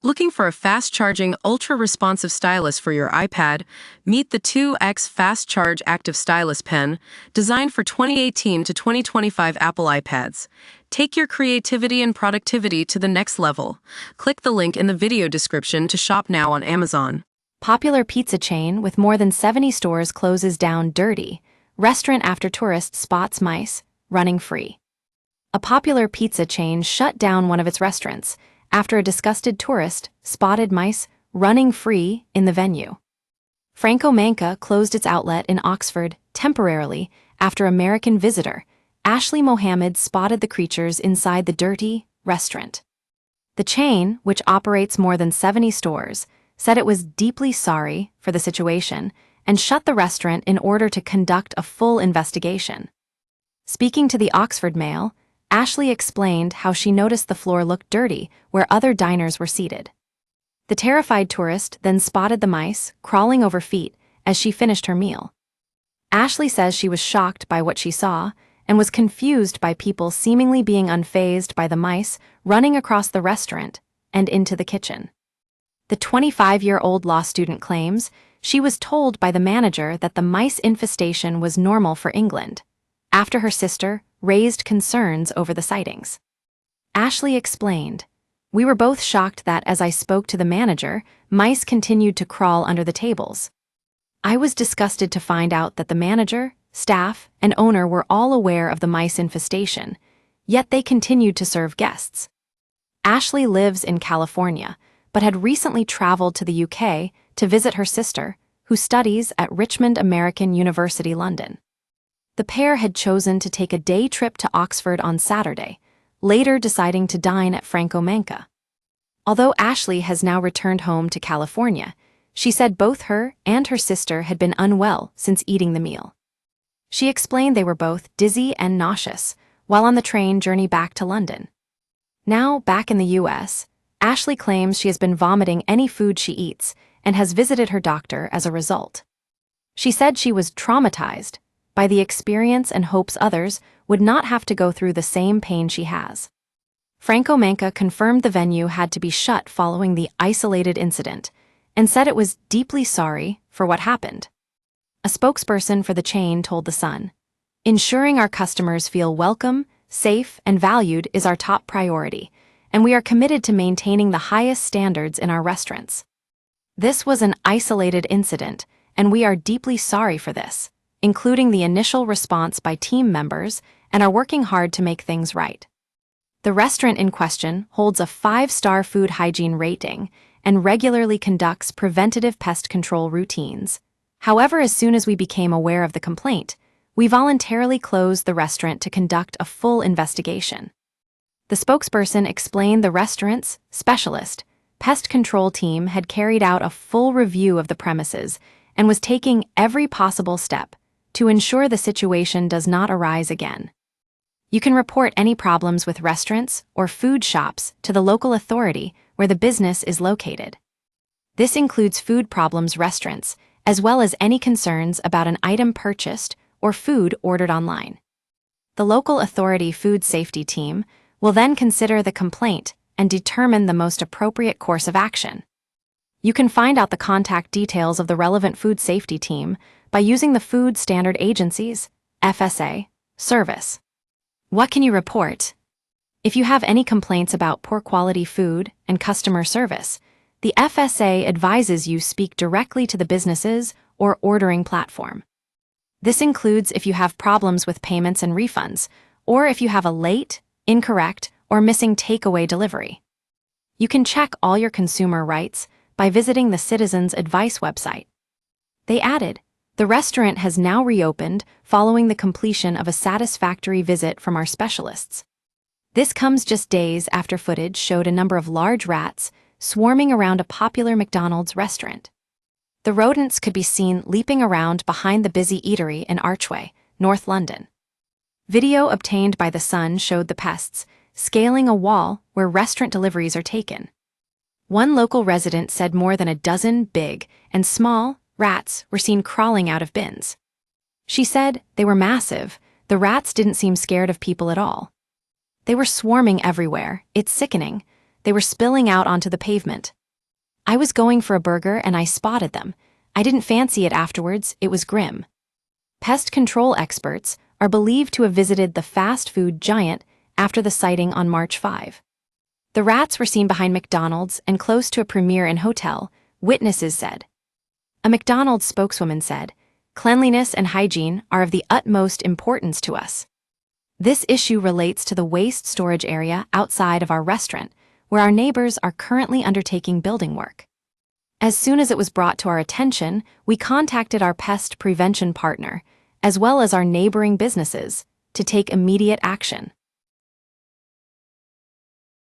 Looking for a fast-charging, ultra-responsive stylus for your iPad? Meet the 2X Fast Charge Active Stylus Pen, designed for 2018 to 2025 Apple iPads. Take your creativity and productivity to the next level. Click the link in the video description to shop now on Amazon. Popular pizza chain with more than 70 stores closes down dirty. Restaurant after tourist spots mice running free. A popular pizza chain shut down one of its restaurants after a disgusted tourist spotted mice running free in the venue. Franco Manca closed its outlet in Oxford temporarily after American visitor Ashley Mohammed spotted the creatures inside the dirty restaurant. The chain, which operates more than 70 stores, said it was deeply sorry for the situation and shut the restaurant in order to conduct a full investigation. Speaking to the Oxford Mail, Ashley explained how she noticed the floor looked dirty where other diners were seated. The terrified tourist then spotted the mice crawling over feet as she finished her meal. Ashley says she was shocked by what she saw and was confused by people seemingly being unfazed by the mice running across the restaurant and into the kitchen. The 25-year-old law student claims she was told by the manager that the mice infestation was normal for England, after her sister raised concerns over the sightings. Ashley explained, "We were both shocked that, as I spoke to the manager, mice continued to crawl under the tables. I was disgusted to find out that the manager, staff, and owner were all aware of the mice infestation, yet they continued to serve guests." Ashley lives in California, but had recently traveled to the UK to visit her sister, who studies at Richmond American University, London. The pair had chosen to take a day trip to Oxford on Saturday, later deciding to dine at Franco Manca. Although Ashley has now returned home to California, she said both her and her sister had been unwell since eating the meal. She explained they were both dizzy and nauseous while on the train journey back to London. Now, back in the US, Ashley claims she has been vomiting any food she eats and has visited her doctor as a result. She said she was traumatized by the experience and hopes others would not have to go through the same pain she has. Franco Manca confirmed the venue had to be shut following the isolated incident and said it was deeply sorry for what happened. A spokesperson for the chain told The Sun, "Ensuring our customers feel welcome, safe, and valued is our top priority, and we are committed to maintaining the highest standards in our restaurants. This was an isolated incident, and we are deeply sorry for this, including the initial response by team members, and are working hard to make things right." The restaurant in question holds a 5-star food hygiene rating and regularly conducts preventative pest control routines. However, as soon as we became aware of the complaint, we voluntarily closed the restaurant to conduct a full investigation. The spokesperson explained the restaurant's specialist pest control team had carried out a full review of the premises and was taking every possible step to ensure the situation does not arise again. You can report any problems with restaurants or food shops to the local authority where the business is located. This includes food problems restaurants, as well as any concerns about an item purchased or food ordered online. The local authority food safety team will then consider the complaint and determine the most appropriate course of action. You can find out the contact details of the relevant food safety team by using the Food Standard Agency's FSA service. What can you report? If you have any complaints about poor quality food and customer service, the FSA advises you speak directly to the businesses or ordering platform. This includes if you have problems with payments and refunds, or if you have a late, incorrect, or missing takeaway delivery. You can check all your consumer rights by visiting the Citizens Advice website. They added, "The restaurant has now reopened following the completion of a satisfactory visit from our specialists." This comes just days after footage showed a number of large rats swarming around a popular McDonald's restaurant. The rodents could be seen leaping around behind the busy eatery in Archway, North London. Video obtained by The Sun showed the pests scaling a wall where restaurant deliveries are taken. One local resident said more than a dozen big and small rats were seen crawling out of bins. She said they were massive. The rats didn't seem scared of people at all. "They were swarming everywhere. It's sickening. They were spilling out onto the pavement. I was going for a burger and I spotted them. I didn't fancy it afterwards, it was grim. Pest control experts are believed to have visited the fast food giant after the sighting on March 5. The rats were seen behind McDonald's and close to a Premier Inn hotel, witnesses said. A McDonald's spokeswoman said, "Cleanliness and hygiene are of the utmost importance to us. This issue relates to the waste storage area outside of our restaurant, where our neighbors are currently undertaking building work. As soon as it was brought to our attention, we contacted our pest prevention partner, as well as our neighboring businesses, to take immediate action."